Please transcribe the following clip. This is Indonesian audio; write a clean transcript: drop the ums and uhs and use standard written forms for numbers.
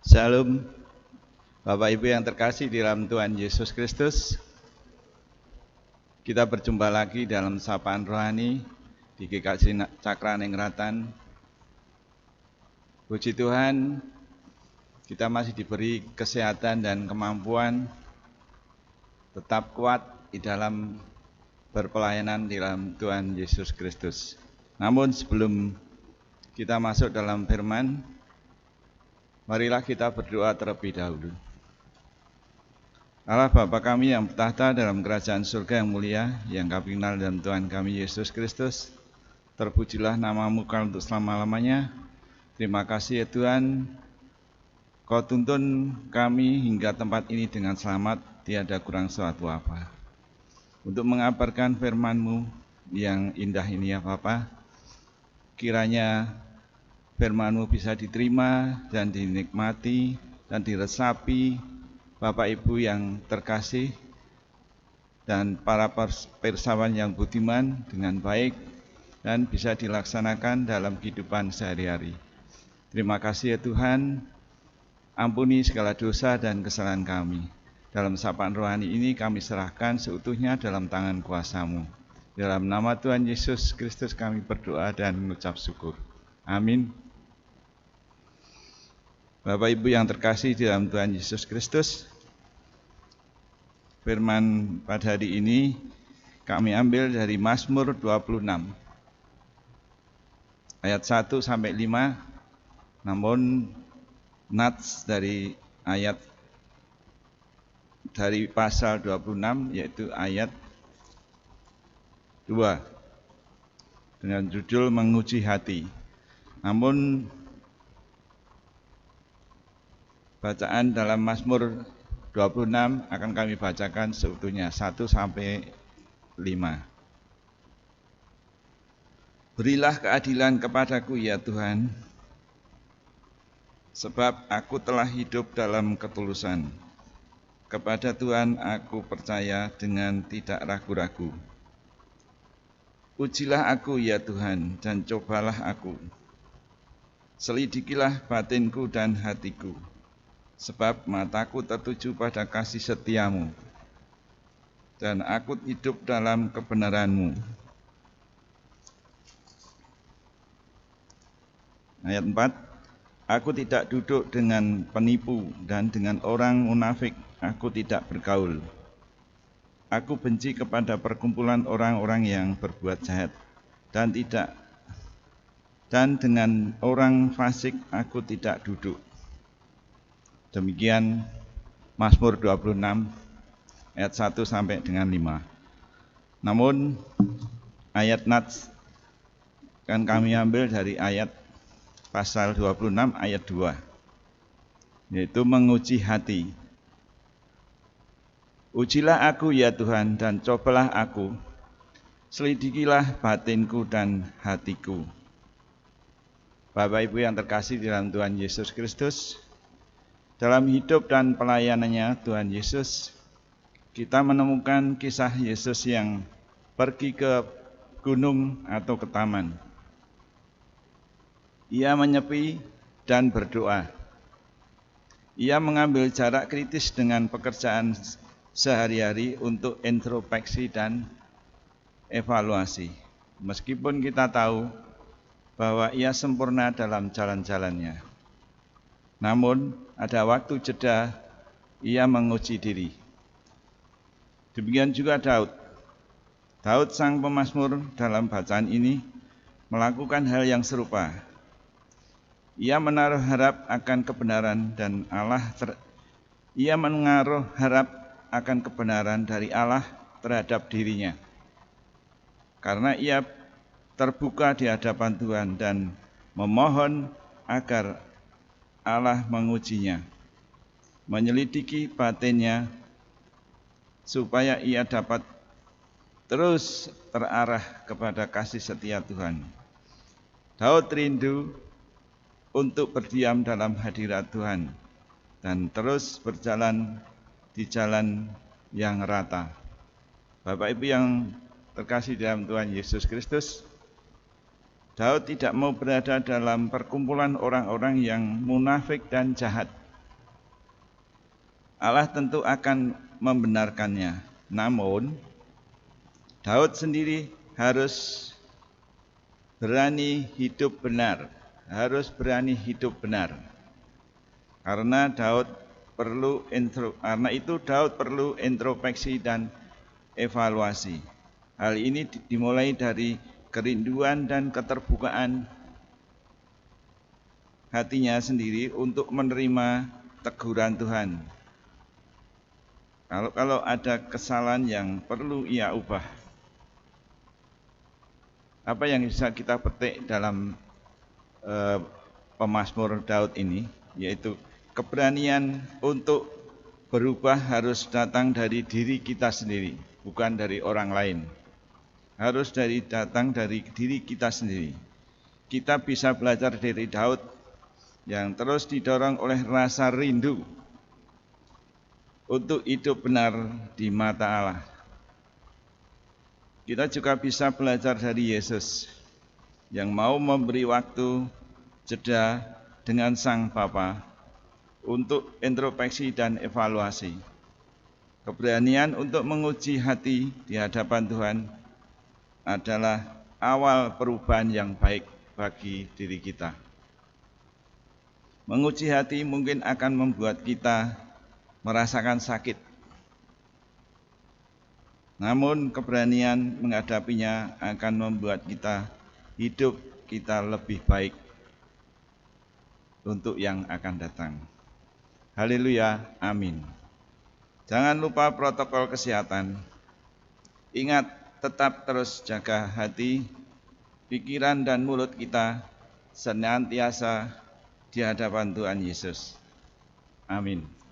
Salam Bapak Ibu yang terkasih di dalam Tuhan Yesus Kristus. Kita berjumpa lagi dalam sapaan rohani di GKJ Cakra Nengratan. Puji Tuhan, kita masih diberi kesehatan dan kemampuan tetap kuat di dalam berpelayanan di dalam Tuhan Yesus Kristus. Namun sebelum kita masuk dalam firman, marilah kita berdoa terlebih dahulu. Allah Bapa kami yang bertahta dalam kerajaan surga yang mulia, yang kami kenal dalam Tuhan kami Yesus Kristus, terpujilah nama-Mu untuk selama-lamanya. Terima kasih ya Tuhan, Kau tuntun kami hingga tempat ini dengan selamat, tiada kurang suatu apa. Untuk mengabarkan firman-Mu yang indah ini ya Bapa, kiranya firman-Mu bisa diterima dan dinikmati dan diresapi Bapak Ibu yang terkasih dan para persawan yang budiman dengan baik dan bisa dilaksanakan dalam kehidupan sehari-hari. Terima kasih ya Tuhan, ampuni segala dosa dan kesalahan kami. Dalam sapaan rohani ini kami serahkan seutuhnya dalam tangan kuasa-Mu. Dalam nama Tuhan Yesus Kristus kami berdoa dan mengucap syukur. Amin. Bapak Ibu yang terkasih di dalam Tuhan Yesus Kristus, firman pada hari ini kami ambil dari Mazmur 26 ayat 1 sampai 5, namun nats dari pasal 26 yaitu ayat 2 dengan judul menguji hati. Namun bacaan dalam Mazmur 26 akan kami bacakan seutuhnya 1 sampai 5. Berilah keadilan kepadaku ya Tuhan, sebab aku telah hidup dalam ketulusan. Kepada Tuhan aku percaya dengan tidak ragu-ragu. Ujilah aku ya Tuhan, dan cobalah aku. Selidikilah batinku dan hatiku, sebab mataku tertuju pada kasih setia-Mu, dan aku hidup dalam kebenaran-Mu. Ayat 4, aku tidak duduk dengan penipu, dan dengan orang munafik aku tidak bergaul. Aku benci kepada perkumpulan orang-orang yang berbuat jahat, dan dengan orang fasik aku tidak duduk. Demikian Mazmur 26 ayat 1 sampai dengan 5. Namun ayat nats kan kami ambil dari ayat pasal 26 ayat 2, yaitu menguji hati. Ujilah aku ya Tuhan, dan cobalah aku, selidikilah batinku dan hatiku. Bapak Ibu yang terkasih di dalam Tuhan Yesus Kristus, dalam hidup dan pelayanannya Tuhan Yesus, kita menemukan kisah Yesus yang pergi ke gunung atau ke taman. Ia menyepi dan berdoa. Ia mengambil jarak kritis dengan pekerjaan sehari-hari untuk introspeksi dan evaluasi. Meskipun kita tahu bahwa ia sempurna dalam jalan-jalannya, namun ada waktu jeda ia menguji diri. Demikian juga Daud. Daud sang pemazmur dalam bacaan ini melakukan hal yang serupa. Ia menaruh harap akan kebenaran dan ia menaruh harap akan kebenaran dari Allah terhadap dirinya. Karena ia terbuka di hadapan Tuhan dan memohon agar Allah mengujinya, menyelidiki batinnya, supaya ia dapat terus terarah kepada kasih setia Tuhan. Daud rindu untuk berdiam dalam hadirat Tuhan dan terus berjalan di jalan yang rata. Bapak Ibu yang terkasih dalam Tuhan Yesus Kristus, Daud tidak mau berada dalam perkumpulan orang-orang yang munafik dan jahat. Allah tentu akan membenarkannya. Namun, Daud sendiri harus berani hidup benar. Karena itu Daud perlu introspeksi dan evaluasi. Hal ini dimulai dari kerinduan dan keterbukaan hatinya sendiri untuk menerima teguran Tuhan. Kalau ada kesalahan yang perlu ia ubah. Apa yang bisa kita petik dalam pemazmur Daud ini, yaitu keberanian untuk berubah harus datang dari diri kita sendiri, bukan dari orang lain. Harus datang dari diri kita sendiri. Kita bisa belajar dari Daud yang terus didorong oleh rasa rindu untuk hidup benar di mata Allah. Kita juga bisa belajar dari Yesus yang mau memberi waktu jeda dengan Sang Bapa untuk introspeksi dan evaluasi. Keberanian untuk menguji hati di hadapan Tuhan adalah awal perubahan yang baik bagi diri kita. Menguji hati mungkin akan membuat kita merasakan sakit. Namun keberanian menghadapinya akan membuat hidup kita lebih baik untuk yang akan datang. Haleluya, amin. Jangan lupa protokol kesehatan. Ingat, tetap terus jaga hati, pikiran dan mulut kita senantiasa di hadapan Tuhan Yesus. Amin.